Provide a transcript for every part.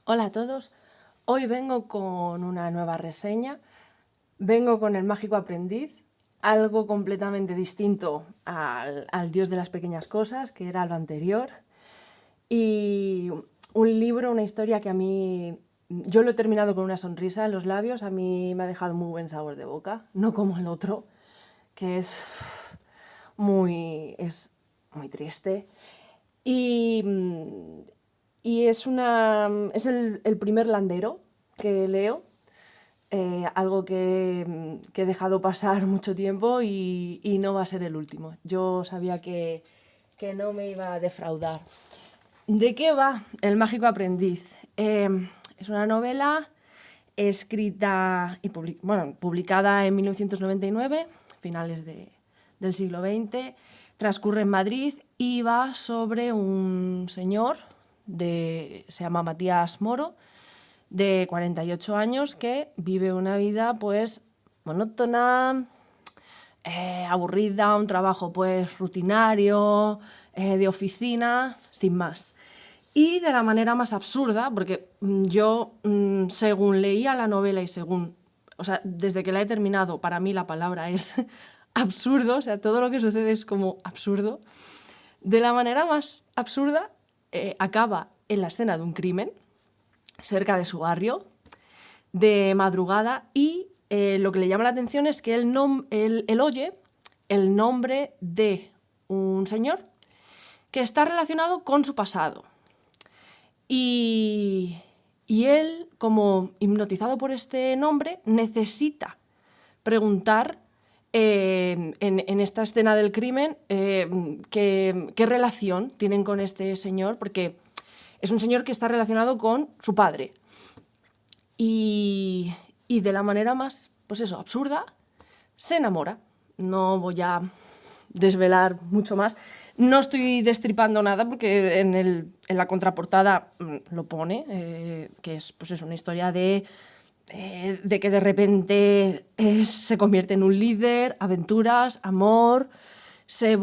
Hola a todos, hoy vengo con una nueva reseña, vengo con El Mágico Aprendiz, algo completamente distinto al Dios de las Pequeñas Cosas, que era lo anterior, y un libro, una historia que a mí, yo lo he terminado con una sonrisa en los labios, a mí me ha dejado muy buen sabor de boca, no como el otro, que es muy triste. Y, es el primer landero que leo, algo que he dejado pasar mucho tiempo y no va a ser el último. Yo sabía que no me iba a defraudar. ¿De qué va El Mágico Aprendiz? Es una novela escrita y publicada en 1999, finales del siglo XX, transcurre en Madrid y va sobre un señor, se llama Matías Moro, de 48 años, que vive una vida pues monótona, aburrida, un trabajo pues rutinario, de oficina, sin más. Y de la manera más absurda, porque yo, según leía la novela y o sea, desde que la he terminado, para mí la palabra es absurdo, o sea, todo lo que sucede es como absurdo. De la manera más absurda, acaba en la escena de un crimen, cerca de su barrio, de madrugada, y lo que le llama la atención es que él oye el nombre de un señor que está relacionado con su pasado. Y, y él, como hipnotizado por este nombre, necesita preguntar en esta escena del crimen qué relación tienen con este señor, porque es un señor que está relacionado con su padre. Y, y de la manera más, pues eso, absurda, se enamora. No voy a desvelar mucho más. No estoy destripando nada porque en la contraportada lo pone, que es pues eso, una historia de que de repente se convierte en un líder, aventuras, amor, se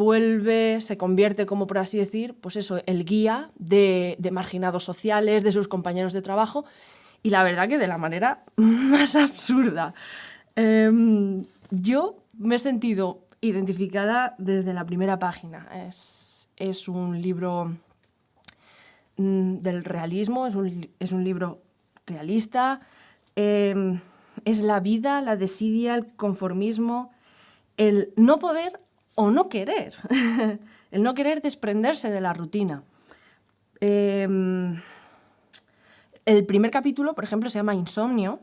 convierte, como por así decir, pues eso, el guía de marginados sociales, de sus compañeros de trabajo, y la verdad que de la manera más absurda. Yo me he sentido identificada desde la primera página. Es un libro del realismo, es un libro realista, es la vida, la desidia, el conformismo, el no poder o no querer, el no querer desprenderse de la rutina. El primer capítulo, por ejemplo, se llama Insomnio,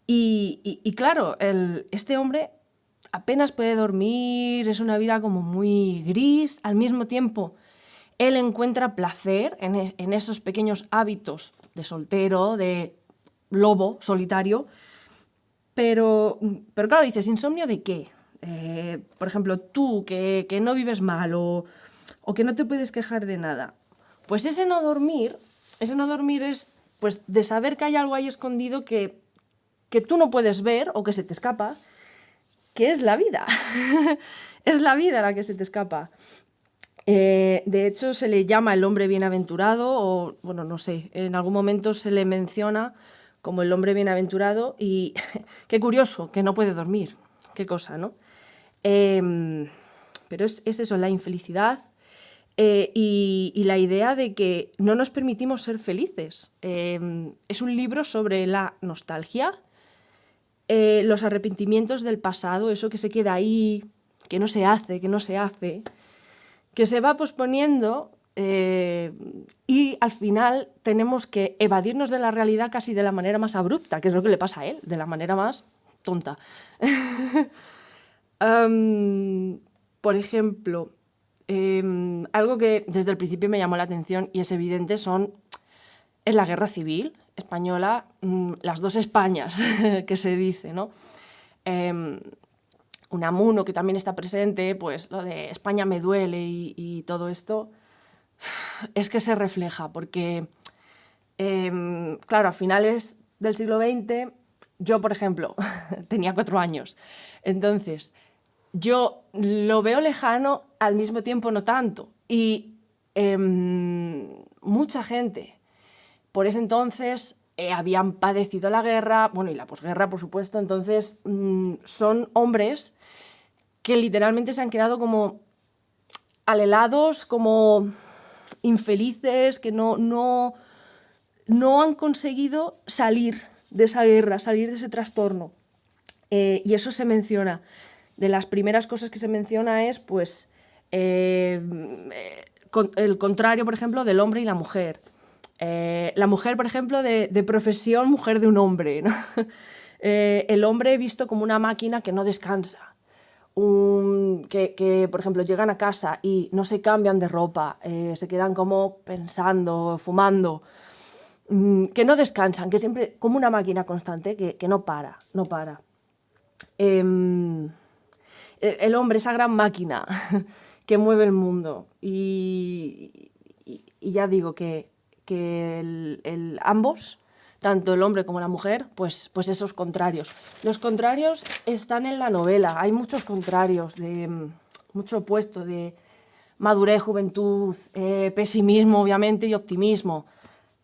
y claro, este hombre apenas puede dormir, es una vida como muy gris. Al mismo tiempo, él encuentra placer en esos pequeños hábitos de soltero, de lobo solitario, pero claro, dices, ¿insomnio de qué? Por ejemplo, tú que no vives mal o que no te puedes quejar de nada. Pues ese no dormir es pues de saber que hay algo ahí escondido que tú no puedes ver o que se te escapa, que es la vida. Es la vida la que se te escapa. De hecho, se le llama el hombre bienaventurado, o bueno, no sé, en algún momento se le menciona como el hombre bienaventurado, y qué curioso, que no puede dormir. Qué cosa, ¿no? Pero es eso, la infelicidad, y la idea de que no nos permitimos ser felices. Es un libro sobre la nostalgia, los arrepentimientos del pasado, eso que se queda ahí, que no se hace, que se va posponiendo, y al final tenemos que evadirnos de la realidad casi de la manera más abrupta, que es lo que le pasa a él, de la manera más tonta. Por ejemplo, algo que desde el principio me llamó la atención y es evidente es la guerra civil española, las dos Españas que se dice, ¿no? Unamuno, que también está presente, pues lo de España me duele y todo esto, es que se refleja, porque, claro, a finales del siglo XX, yo, por ejemplo, tenía 4 años, entonces yo lo veo lejano, al mismo tiempo no tanto, y mucha gente por ese entonces habían padecido la guerra, bueno, y la posguerra, por supuesto, entonces son hombres que literalmente se han quedado como alelados, como infelices, que no han conseguido salir de esa guerra, salir de ese trastorno. Y eso se menciona. De las primeras cosas que se menciona es, pues, el contrario, por ejemplo, del hombre y la mujer. La mujer, por ejemplo, de profesión, mujer de un hombre, ¿no? El hombre visto como una máquina que no descansa. Que, por ejemplo, llegan a casa y no se cambian de ropa, se quedan como pensando, fumando, que no descansan, que siempre, como una máquina constante, que no para, no para. El hombre, esa gran máquina que mueve el mundo. Y ya digo que ambos, tanto el hombre como la mujer, pues esos contrarios. Los contrarios están en la novela, hay muchos contrarios, mucho opuesto, de madurez, juventud, pesimismo, obviamente, y optimismo.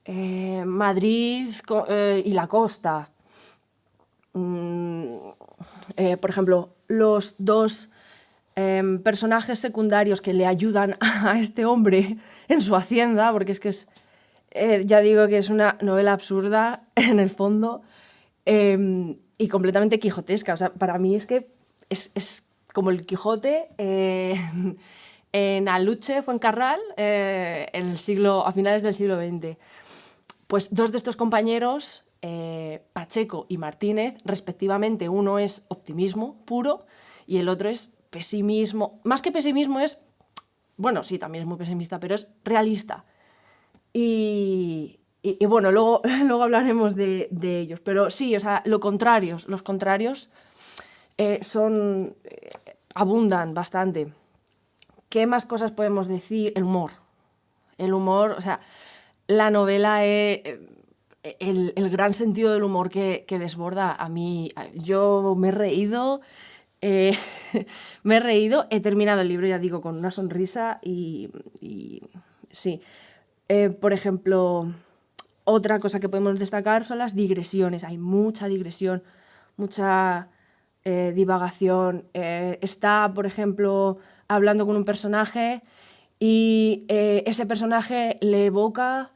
Madrid y la costa. Por ejemplo, los dos personajes secundarios que le ayudan a este hombre en su hacienda, porque es que ya digo que es una novela absurda en el fondo, y completamente quijotesca. O sea, para mí es que es como el Quijote en Aluche, Fuencarral, a finales del siglo XX. Pues dos de estos compañeros, Pacheco y Martínez, respectivamente, uno es optimismo puro y el otro es pesimismo. Más que pesimismo es, bueno, sí, también es muy pesimista, pero es realista. Y bueno, luego hablaremos de ellos. Pero sí, o sea, los contrarios abundan bastante. ¿Qué más cosas podemos decir? El humor, o sea, la novela el gran sentido del humor que desborda a mí. Yo me he reído, he terminado el libro, ya digo, con una sonrisa y sí. Por ejemplo, otra cosa que podemos destacar son las digresiones. Hay mucha digresión, mucha divagación. Está, por ejemplo, hablando con un personaje y ese personaje le evoca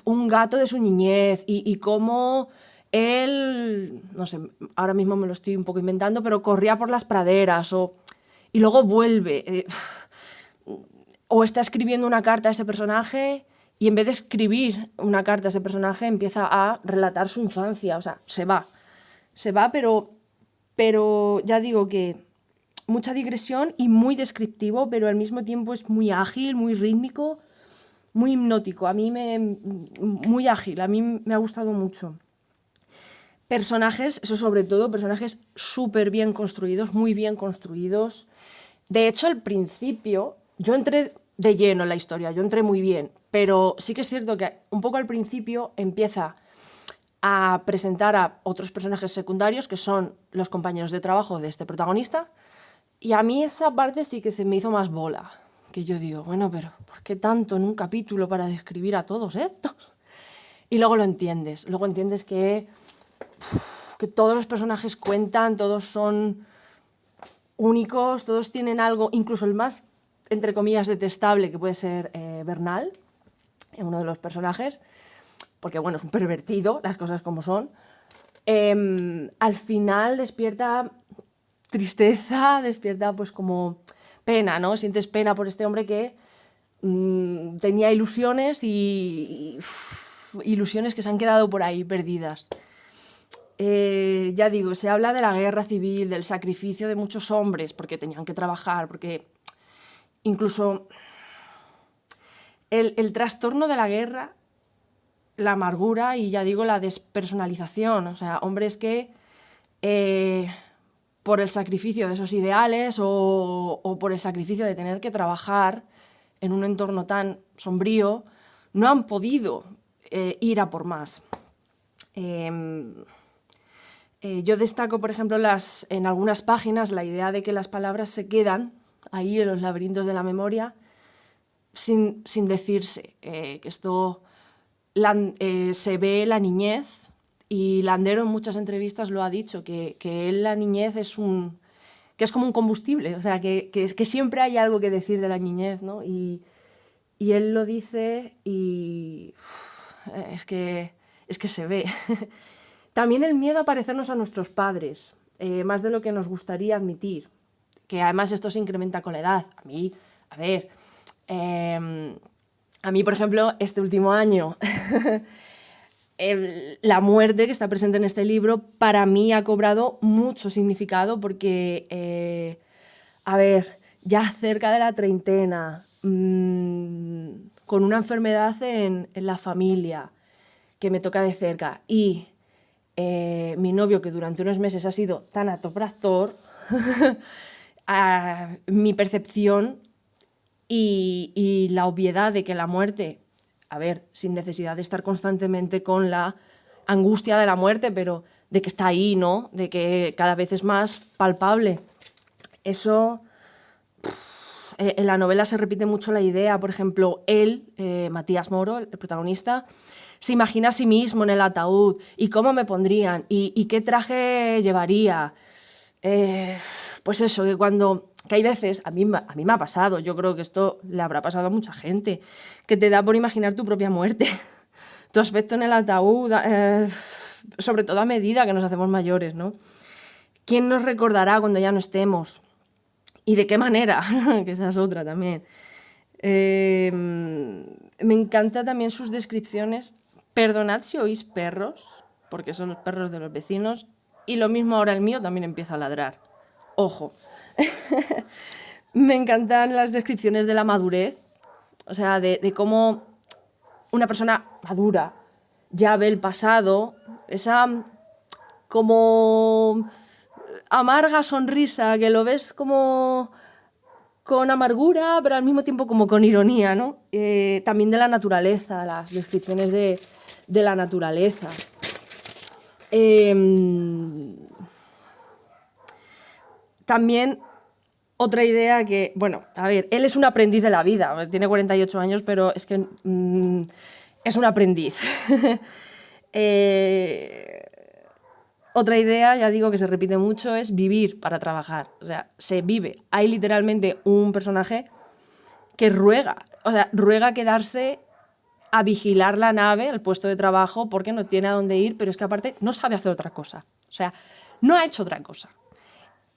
un gato de su niñez y cómo él, no sé, ahora mismo me lo estoy un poco inventando, pero corría por las praderas y luego vuelve. O está escribiendo una carta a ese personaje y en vez de escribir una carta a ese personaje empieza a relatar su infancia. O sea, se va, pero ya digo que mucha digresión y muy descriptivo, pero al mismo tiempo es muy ágil, muy rítmico, muy hipnótico. Muy ágil, a mí me ha gustado mucho. Personajes, eso sobre todo, personajes súper bien construidos, muy bien construidos. De hecho, al principio, yo entré de lleno en la historia, yo entré muy bien, pero sí que es cierto que un poco al principio empieza a presentar a otros personajes secundarios que son los compañeros de trabajo de este protagonista, y a mí esa parte sí que se me hizo más bola, que yo digo, bueno, pero ¿por qué tanto en un capítulo para describir a todos estos? Y luego entiendes que todos los personajes cuentan, todos son únicos, todos tienen algo, incluso el más, entre comillas, detestable, que puede ser Bernal, uno de los personajes, porque bueno, es un pervertido, las cosas como son. Al final despierta tristeza, despierta pues como pena, ¿no? Sientes pena por este hombre que tenía ilusiones y ilusiones que se han quedado por ahí perdidas. Ya digo, se habla de la guerra civil, del sacrificio de muchos hombres porque tenían que trabajar, porque incluso el trastorno de la guerra, la amargura y ya digo la despersonalización, o sea, hombres que por el sacrificio de esos ideales o por el sacrificio de tener que trabajar en un entorno tan sombrío, no han podido ir a por más. Yo destaco, por ejemplo, en algunas páginas la idea de que las palabras se quedan ahí en los laberintos de la memoria sin decirse, que esto se ve la niñez, y Landero en muchas entrevistas lo ha dicho, que él la niñez que es como un combustible, o sea, que siempre hay algo que decir de la niñez, ¿no? Y él lo dice y es que se ve. También el miedo a parecernos a nuestros padres, más de lo que nos gustaría admitir, que además esto se incrementa con la edad. A mí, por ejemplo, este último año, la muerte que está presente en este libro para mí ha cobrado mucho significado porque, ya cerca de la treintena, con una enfermedad en la familia que me toca de cerca y mi novio, que durante unos meses ha sido tanatopractor, mi percepción y la obviedad de que la muerte, sin necesidad de estar constantemente con la angustia de la muerte, pero de que está ahí, ¿no? De que cada vez es más palpable. Eso, en la novela se repite mucho la idea. Por ejemplo, él, Matías Moro, el protagonista, se imagina a sí mismo en el ataúd y cómo me pondrían y qué traje llevaría. Pues eso, que hay veces, a mí me ha pasado, yo creo que esto le habrá pasado a mucha gente, que te da por imaginar tu propia muerte, tu aspecto en el ataúd, sobre todo a medida que nos hacemos mayores, ¿no? ¿Quién nos recordará cuando ya no estemos? ¿Y de qué manera? Que esa es otra también. Me encantan también sus descripciones. Perdonad si oís perros, porque son los perros de los vecinos, y lo mismo ahora el mío también empieza a ladrar. Ojo. Me encantan las descripciones de la madurez, o sea, de cómo una persona madura ya ve el pasado, esa como amarga sonrisa que lo ves como con amargura, pero al mismo tiempo como con ironía, ¿no? También de la naturaleza, las descripciones de la naturaleza. También otra idea que, él es un aprendiz de la vida, tiene 48 años, pero es que es un aprendiz. Otra idea, ya digo, que se repite mucho, es vivir para trabajar. O sea, se vive. Hay literalmente un personaje que ruega quedarse a vigilar la nave, el puesto de trabajo, porque no tiene a dónde ir, pero es que aparte no sabe hacer otra cosa. O sea, no ha hecho otra cosa.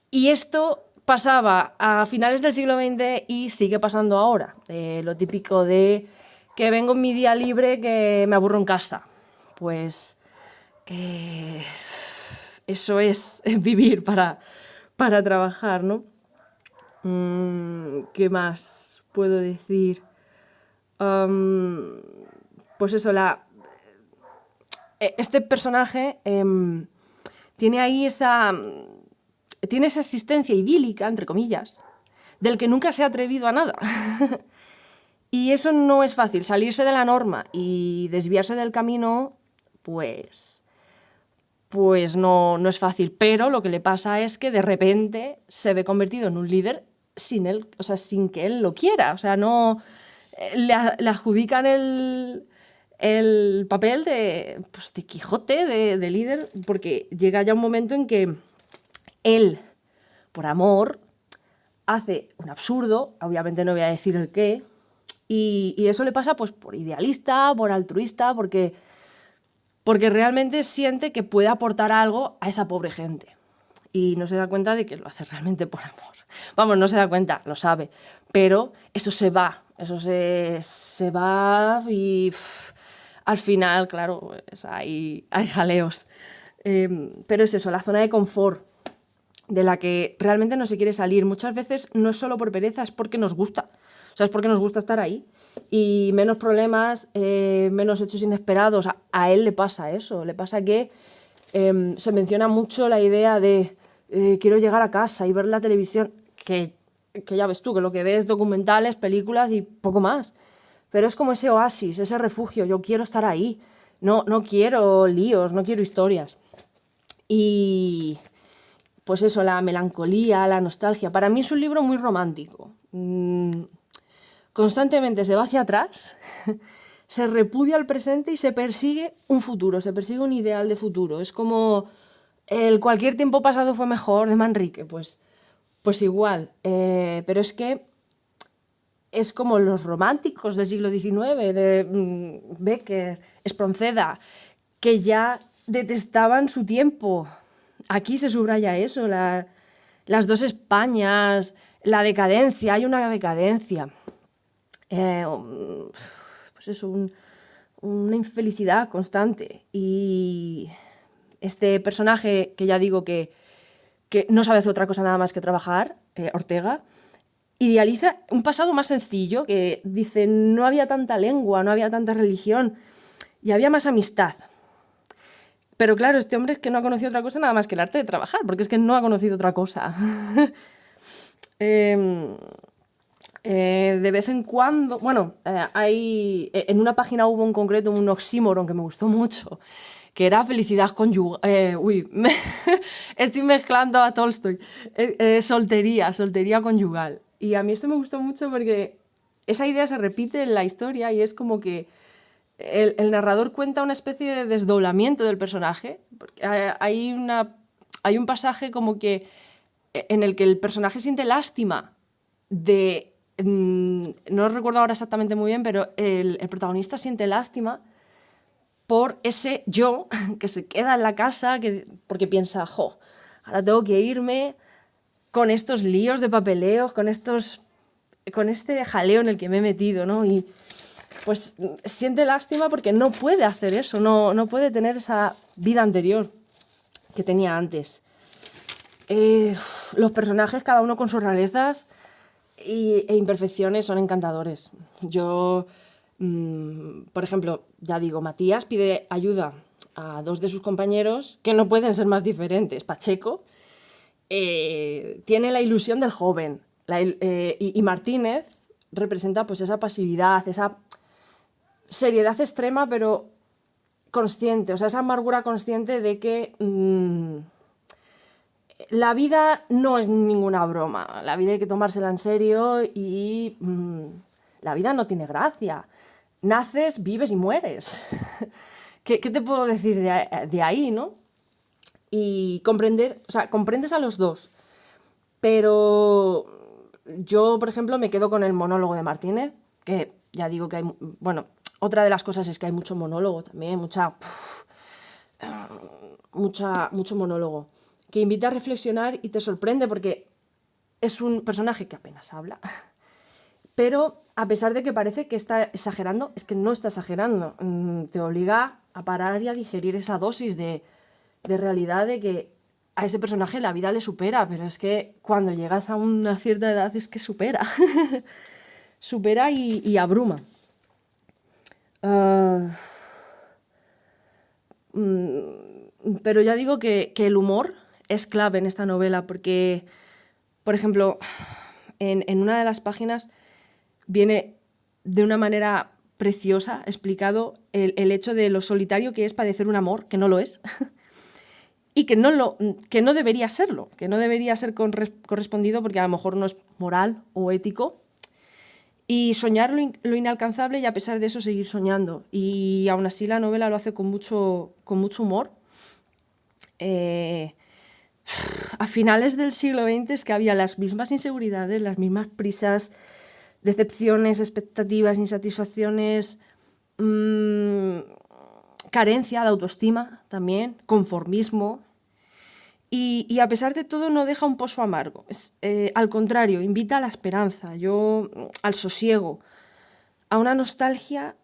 Y esto pasaba a finales del siglo XX y sigue pasando ahora. Lo típico de que vengo en mi día libre, que me aburro en casa. Pues eso es vivir para trabajar, ¿no? ¿Qué más puedo decir? Pues eso, este personaje tiene ahí esa existencia idílica, entre comillas, del que nunca se ha atrevido a nada. Y eso no es fácil, salirse de la norma y desviarse del camino, pues no es fácil. Pero lo que le pasa es que de repente se ve convertido en un líder sin él, o sea, sin que él lo quiera. O sea, no le adjudican el papel de Quijote, de líder, porque llega ya un momento en que él, por amor, hace un absurdo, obviamente no voy a decir el qué, y eso le pasa pues por idealista, por altruista, porque realmente siente que puede aportar algo a esa pobre gente. Y no se da cuenta de que lo hace realmente por amor. Vamos, no se da cuenta, lo sabe. Pero eso se va y al final, claro, pues hay jaleos. Pero es eso, la zona de confort de la que realmente no se quiere salir. Muchas veces no es solo por pereza, es porque nos gusta. O sea, es porque nos gusta estar ahí. Y menos problemas, menos hechos inesperados. A él le pasa eso. Le pasa que se menciona mucho la idea de quiero llegar a casa y ver la televisión, que ya ves tú, que lo que ves documentales, películas y poco más. Pero es como ese oasis, ese refugio. Yo quiero estar ahí. No quiero líos, no quiero historias. Y pues eso, la melancolía, la nostalgia. Para mí es un libro muy romántico. Constantemente se va hacia atrás, se repudia el presente y se persigue un futuro, se persigue un ideal de futuro. Es como el cualquier tiempo pasado fue mejor de Manrique, pues igual. Pero es que es como los románticos del siglo XIX, de Becker, Espronceda, que ya detestaban su tiempo. Aquí se subraya eso, las dos Españas, la decadencia, hay una decadencia. Pues eso, una infelicidad constante. Y este personaje, que ya digo que no sabe hacer otra cosa nada más que trabajar, Ortega, idealiza un pasado más sencillo, que dice, no había tanta lengua, no había tanta religión, y había más amistad. Pero claro, este hombre es que no ha conocido otra cosa nada más que el arte de trabajar, porque es que no ha conocido otra cosa. De vez en cuando, bueno, en una página hubo en concreto un oxímoron que me gustó mucho, que era felicidad conyugal. Estoy mezclando a Tolstoy. Soltería conyugal. Y a mí esto me gustó mucho porque esa idea se repite en la historia y es como que el narrador cuenta una especie de desdoblamiento del personaje. Porque hay un pasaje como que en el que el personaje siente lástima de... No recuerdo ahora exactamente muy bien, pero el protagonista siente lástima por ese yo que se queda en la casa porque piensa, ahora tengo que irme con estos líos de papeleos, con este jaleo en el que me he metido, ¿no? Y pues siente lástima porque no puede hacer eso, no puede tener esa vida anterior que tenía antes. Los personajes, cada uno con sus rarezas e imperfecciones, son encantadores. Yo, por ejemplo, ya digo, Matías pide ayuda a dos de sus compañeros que no pueden ser más diferentes. Pacheco tiene la ilusión del joven y Martínez representa pues esa pasividad, esa seriedad extrema pero consciente, o sea, esa amargura consciente de que la vida no es ninguna broma, la vida hay que tomársela en serio y la vida no tiene gracia. Naces, vives y mueres. ¿Qué te puedo decir de ahí, no? Y comprendes a los dos. Pero yo, por ejemplo, me quedo con el monólogo de Martínez, que ya digo que hay... Bueno, otra de las cosas es que hay mucho monólogo también, mucho monólogo, que invita a reflexionar y te sorprende porque es un personaje que apenas habla, pero a pesar de que parece que está exagerando, es que no está exagerando. Te obliga a parar y a digerir esa dosis de realidad de que a ese personaje la vida le supera, pero es que cuando llegas a una cierta edad es que supera. Supera y abruma. Pero ya digo que el humor es clave en esta novela porque, por ejemplo, en una de las páginas viene de una manera preciosa explicado el hecho de lo solitario que es padecer un amor, que no lo es, y que no debería serlo, que no debería ser correspondido porque a lo mejor no es moral o ético, y soñar lo inalcanzable y a pesar de eso seguir soñando. Y aún así la novela lo hace con mucho humor. A finales del siglo XX es que había las mismas inseguridades, las mismas prisas, decepciones, expectativas, insatisfacciones, carencia de autoestima también, conformismo. Y a pesar de todo no deja un pozo amargo. Al contrario, invita a la esperanza, al sosiego, a una nostalgia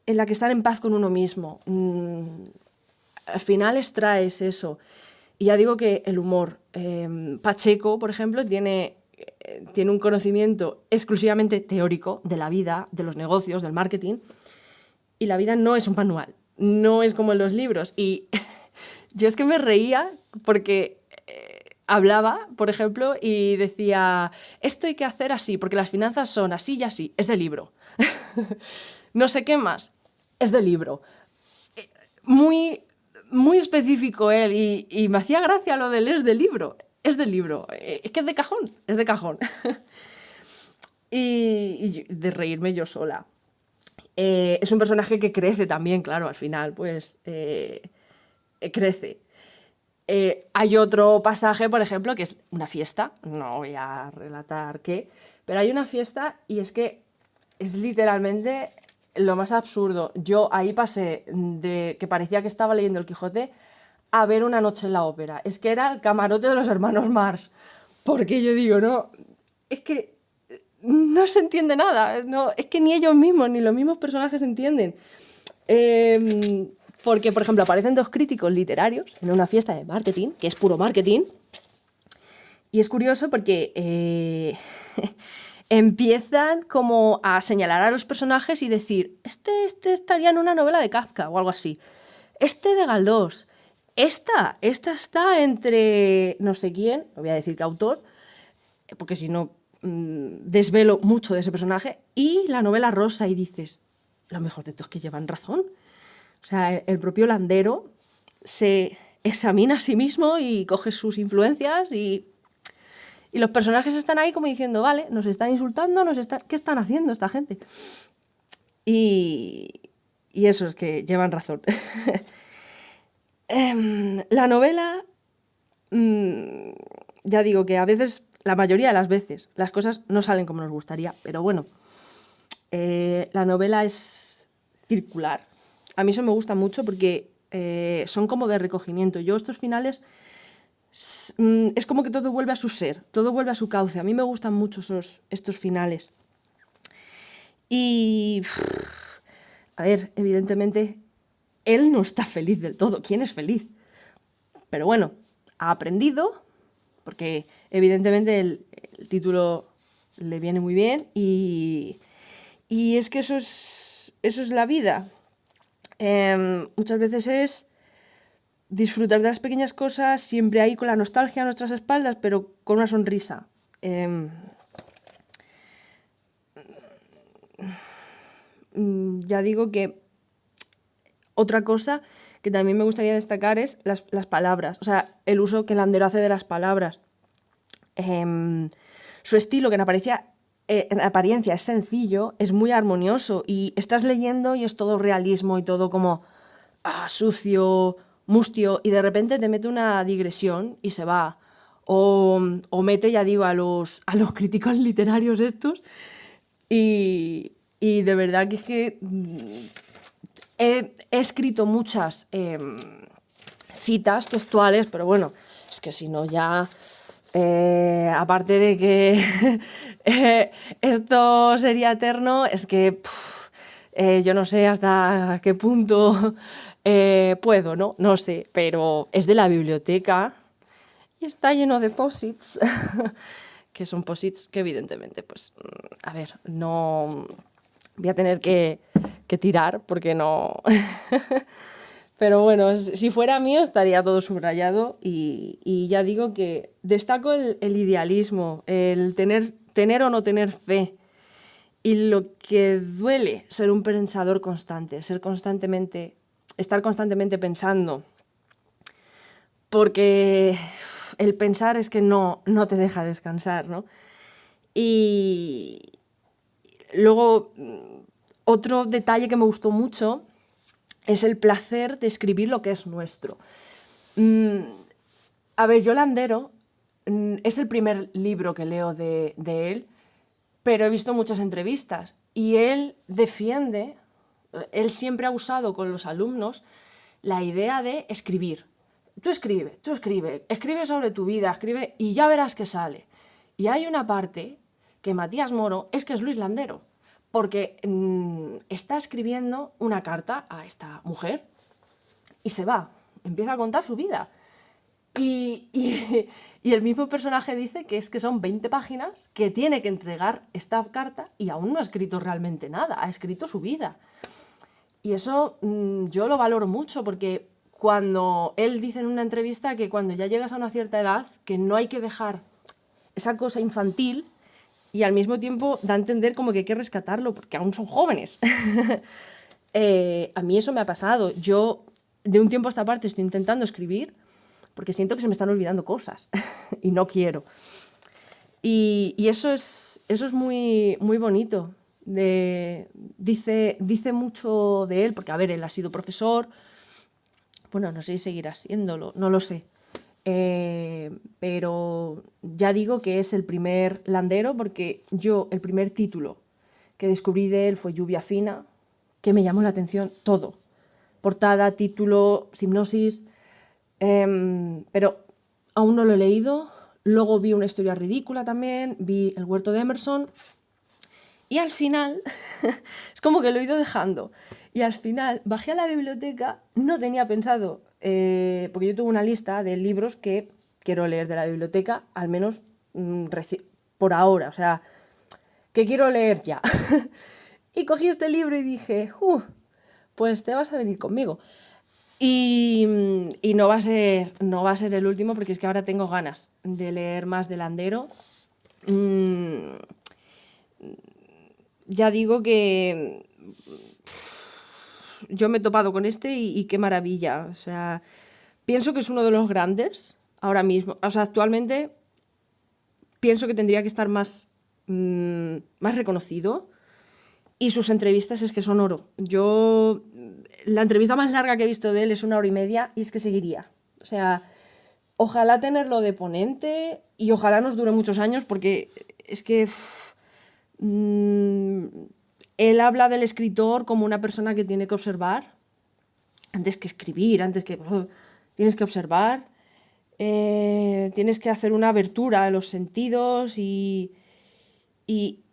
en la que estar en paz con uno mismo. Al final extraes eso. Y ya digo que el humor. Pacheco, por ejemplo, tiene un conocimiento exclusivamente teórico de la vida, de los negocios, del marketing. Y la vida no es un manual, no es como en los libros. Y yo es que me reía porque hablaba, por ejemplo, y decía, esto hay que hacer así, porque las finanzas son así y así, es de libro. No sé qué más, es de libro. Muy específico él y me hacía gracia lo del es de libro. Es del libro, es que es de cajón. Y de reírme yo sola. Es un personaje que crece también, claro, al final, pues crece. Hay otro pasaje, por ejemplo, que es una fiesta, no voy a relatar qué, pero hay una fiesta y es que es literalmente lo más absurdo. Yo ahí pasé de que parecía que estaba leyendo el Quijote a ver una noche en la ópera. Es que era el camarote de los hermanos Mars. Porque yo digo, no, es que no se entiende nada. No, es que ni ellos mismos, ni los mismos personajes entienden. Porque, por ejemplo, aparecen dos críticos literarios en una fiesta de marketing, que es puro marketing. Y es curioso porque empiezan como a señalar a los personajes y decir, este estaría en una novela de Kafka o algo así. Este de Galdós. Esta está entre no sé quién, no voy a decir qué autor, porque si no desvelo mucho de ese personaje, y la novela rosa, y dices, lo mejor de todo es que llevan razón. O sea, el propio Landero se examina a sí mismo y coge sus influencias y los personajes están ahí como diciendo, vale, nos están insultando, ¿qué están haciendo esta gente? Y eso es que llevan razón. La novela, ya digo que a veces, la mayoría de las veces, las cosas no salen como nos gustaría, pero bueno, la novela es circular. A mí eso me gusta mucho porque son como de recogimiento. Yo estos finales es como que todo vuelve a su ser, todo vuelve a su cauce. A mí me gustan mucho estos finales. Y, a ver, evidentemente, él no está feliz del todo. ¿Quién es feliz? Pero bueno, ha aprendido, porque evidentemente el título le viene muy bien y es que eso es la vida. Muchas veces es disfrutar de las pequeñas cosas, siempre ahí con la nostalgia a nuestras espaldas, pero con una sonrisa. Ya digo que otra cosa que también me gustaría destacar es las palabras, o sea, el uso que Landero hace de las palabras. Su estilo, que en apariencia es sencillo, es muy armonioso y estás leyendo y es todo realismo y todo como sucio, mustio, y de repente te mete una digresión y se va. O mete, ya digo, a los críticos literarios estos y de verdad que es que he escrito muchas citas textuales, pero bueno, es que si no ya, aparte de que esto sería eterno, es que yo no sé hasta qué punto puedo, ¿no? No sé, pero es de la biblioteca y está lleno de posits, que son posits que evidentemente, pues, a ver, no voy a tener que tirar porque no... Pero bueno, si fuera mío estaría todo subrayado y ya digo que destaco el idealismo, el tener o no tener fe y lo que duele ser un pensador constante, estar constantemente pensando, porque el pensar es que no te deja descansar, ¿no? Y luego, otro detalle que me gustó mucho es el placer de escribir lo que es nuestro. A ver, yo Landero es el primer libro que leo de él, pero he visto muchas entrevistas y él siempre ha usado con los alumnos la idea de escribir. Tú escribe sobre tu vida, escribe y ya verás qué sale. Y hay una parte que Matías Moro es que es Luis Landero, porque está escribiendo una carta a esta mujer y se va, empieza a contar su vida. Y el mismo personaje dice que es que son 20 páginas que tiene que entregar esta carta y aún no ha escrito realmente nada, ha escrito su vida. Y eso yo lo valoro mucho porque cuando él dice en una entrevista que cuando ya llegas a una cierta edad que no hay que dejar esa cosa infantil y al mismo tiempo da a entender como que hay que rescatarlo porque aún son jóvenes. A mí eso me ha pasado. Yo de un tiempo a esta parte estoy intentando escribir porque siento que se me están olvidando cosas y no quiero. Y eso es muy, muy bonito. Dice mucho de él, porque a ver, él ha sido profesor, bueno, no sé si seguirá siéndolo, no lo sé. Pero ya digo que es el primer landero, porque yo el primer título que descubrí de él fue Lluvia Fina, que me llamó la atención todo. Portada, título, hipnosis, pero aún no lo he leído. Luego vi Una historia ridícula también, vi El huerto de Emerson y al final, es como que lo he ido dejando, y al final bajé a la biblioteca, no tenía pensado, porque yo tengo una lista de libros que quiero leer de la biblioteca, al menos por ahora, o sea, que quiero leer ya. Y cogí este libro y dije, pues te vas a venir conmigo. Y no va a ser el último, porque es que ahora tengo ganas de leer más de Landero. Ya digo que yo me he topado con este y qué maravilla. O sea, pienso que es uno de los grandes ahora mismo. O sea, actualmente pienso que tendría que estar más reconocido. Y sus entrevistas es que son oro. La entrevista más larga que he visto de él es 1 hora y media y es que seguiría. O sea, ojalá tenerlo de ponente y ojalá nos dure muchos años, porque es que él habla del escritor como una persona que tiene que observar antes que escribir, tienes que observar, tienes que hacer una abertura a los sentidos y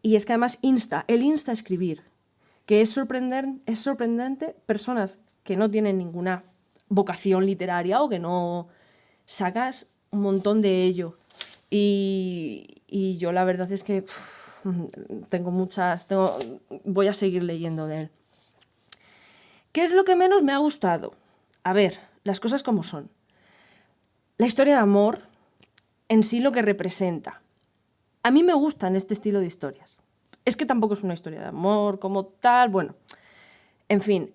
es que además él insta a escribir, que es sorprendente personas que no tienen ninguna vocación literaria o que no sacas un montón de ello. Y yo la verdad es que voy a seguir leyendo de él. ¿Qué es lo que menos me ha gustado? A ver, las cosas como son. La historia de amor en sí, lo que representa. A mí me gustan este estilo de historias. Es que tampoco es una historia de amor como tal, bueno, en fin.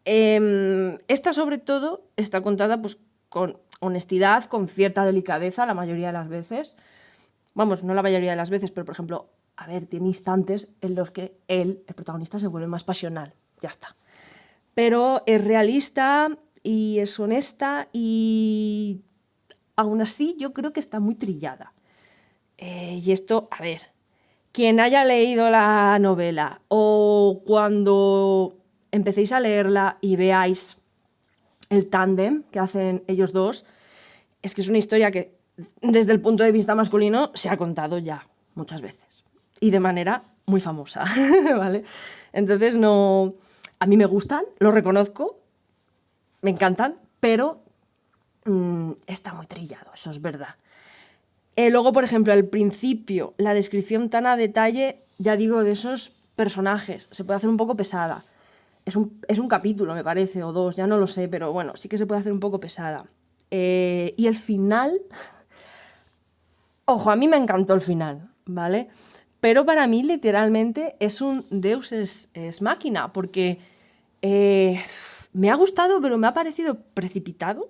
Esta sobre todo está contada pues con honestidad, con cierta delicadeza la mayoría de las veces. Vamos, no la mayoría de las veces, pero por ejemplo, a ver, tiene instantes en los que el protagonista se vuelve más pasional, ya está. Pero es realista y es honesta y aún así yo creo que está muy trillada. Y esto, a ver, quien haya leído la novela o cuando empecéis a leerla y veáis el tándem que hacen ellos dos, es que es una historia que desde el punto de vista masculino se ha contado ya muchas veces y de manera muy famosa, ¿vale? Entonces no, a mí me gustan, lo reconozco, me encantan, pero está muy trillado, eso es verdad. Luego, por ejemplo, al principio, la descripción tan a detalle, ya digo, de esos personajes, se puede hacer un poco pesada. Es un capítulo, me parece, o 2, ya no lo sé, pero bueno, sí que se puede hacer un poco pesada. Y el final, ojo, a mí me encantó el final, ¿vale? Pero para mí literalmente es un Deus ex machina, porque me ha gustado, pero me ha parecido precipitado.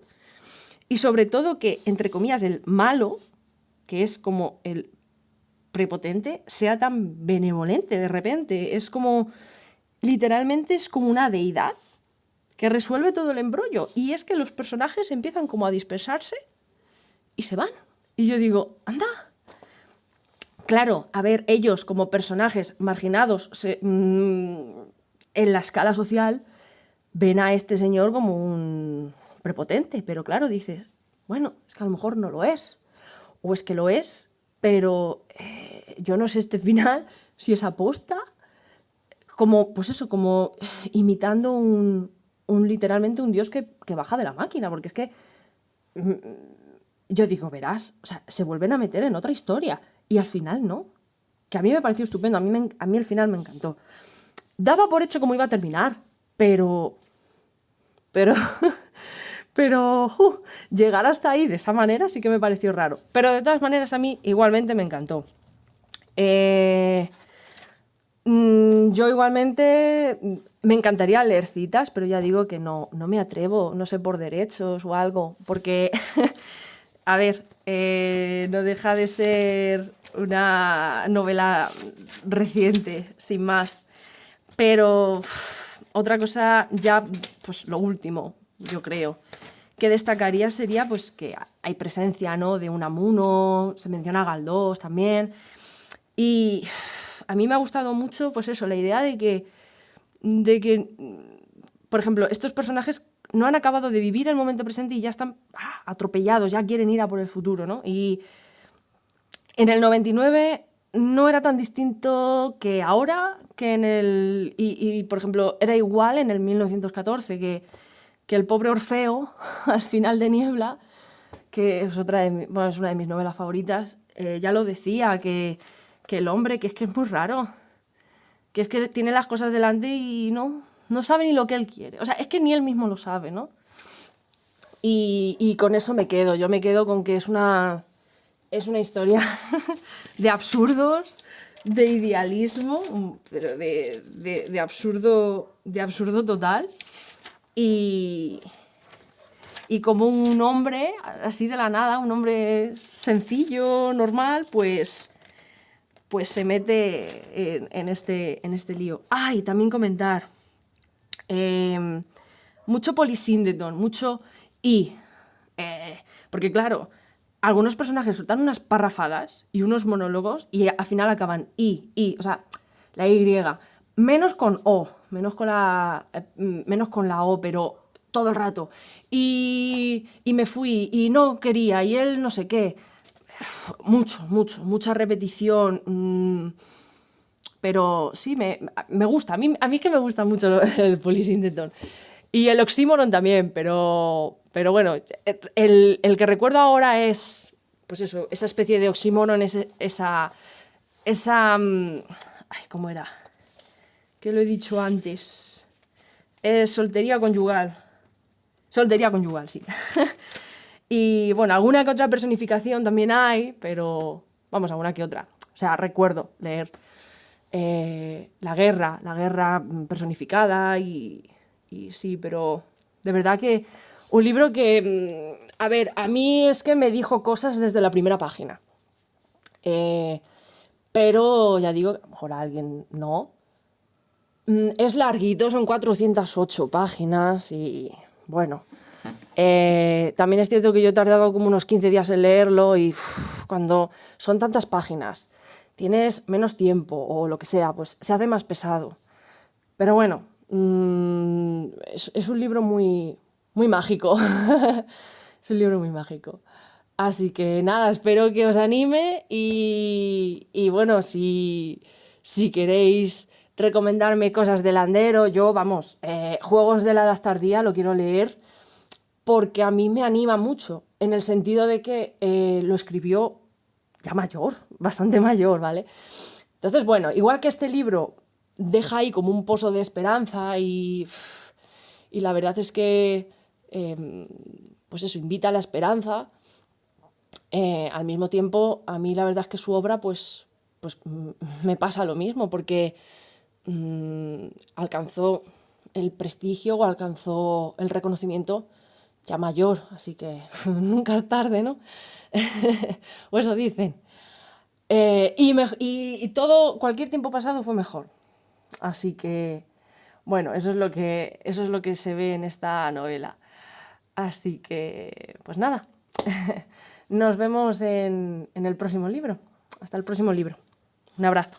Y sobre todo que, entre comillas, el malo, que es como el prepotente, sea tan benevolente de repente. Es como, literalmente es como una deidad que resuelve todo el embrollo. Y es que los personajes empiezan como a dispersarse y se van. Y yo digo, anda. Claro, a ver, ellos como personajes marginados en la escala social ven a este señor como un prepotente, pero claro, dices, bueno, es que a lo mejor no lo es, o es que lo es, pero yo no sé este final si es aposta, como, pues eso, como imitando literalmente un dios que baja de la máquina, porque es que yo digo, verás, o sea, se vuelven a meter en otra historia y al final no, que a mí me pareció estupendo, a mí el final me encantó. Daba por hecho cómo iba a terminar, pero llegar hasta ahí de esa manera sí que me pareció raro. Pero de todas maneras a mí igualmente me encantó. Yo igualmente me encantaría leer citas, pero ya digo que no me atrevo, no sé, por derechos o algo, porque a ver, no deja de ser una novela reciente, sin más. Pero otra cosa ya, pues lo último, yo creo, que destacaría sería pues que hay presencia, ¿no?, de Unamuno, se menciona a Galdós también. Y a mí me ha gustado mucho, pues eso, la idea de que, por ejemplo, estos personajes no han acabado de vivir el momento presente y ya están atropellados, ya quieren ir a por el futuro, ¿no? Y en el 99 no era tan distinto que ahora, que en el... Y, por ejemplo, era igual en el 1914, que el pobre Orfeo, al final de Niebla, que es es una de mis novelas favoritas, ya lo decía, que el hombre, que es muy raro, que es que tiene las cosas delante y no sabe ni lo que él quiere. O sea, es que ni él mismo lo sabe, ¿no? Y con eso me quedo. Yo me quedo con que es una historia de absurdos, de idealismo, pero de absurdo total. Y como un hombre, así de la nada, un hombre sencillo, normal, pues se mete en este lío. Y también comentar, mucho polysíndeton, mucho y. Porque claro, algunos personajes sueltan unas parrafadas y unos monólogos y al final acaban o sea, la Y, menos con O, menos con la O, pero todo el rato. Y me fui y no quería y él no sé qué. Mucha repetición. Pero sí, me gusta. A mí es que me gusta mucho el polysíndeton. Y el oxímoron también, pero bueno, el que recuerdo ahora es, pues eso, esa especie de oxímoron, esa ay, ¿cómo era? Que lo he dicho antes. Es soltería conyugal. Soltería conyugal, sí. Y bueno, alguna que otra personificación también hay, pero vamos, alguna que otra. O sea, recuerdo leer la guerra personificada y sí, pero de verdad que un libro que, a ver, a mí es que me dijo cosas desde la primera página. Pero ya digo, a lo mejor a alguien no. Es larguito, son 408 páginas y bueno. También es cierto que yo he tardado como unos 15 días en leerlo y cuando son tantas páginas, tienes menos tiempo o lo que sea, pues se hace más pesado. Pero bueno, es un libro muy, muy mágico. Es un libro muy mágico. Así que nada, espero que os anime y bueno, si queréis recomendarme cosas de Landero, yo, vamos, Juegos de la Edad Tardía lo quiero leer porque a mí me anima mucho, en el sentido de que lo escribió ya mayor, bastante mayor, ¿vale? Entonces, bueno, igual que este libro deja ahí como un pozo de esperanza y la verdad es que, pues eso, invita a la esperanza. Al mismo tiempo, a mí la verdad es que su obra, pues me pasa lo mismo, porque alcanzó el prestigio o alcanzó el reconocimiento ya mayor, así que nunca es tarde, ¿no? O eso dicen. Y todo, cualquier tiempo pasado fue mejor. Así que, bueno, eso es lo que se ve en esta novela. Así que, pues nada, nos vemos en el próximo libro. Hasta el próximo libro. Un abrazo.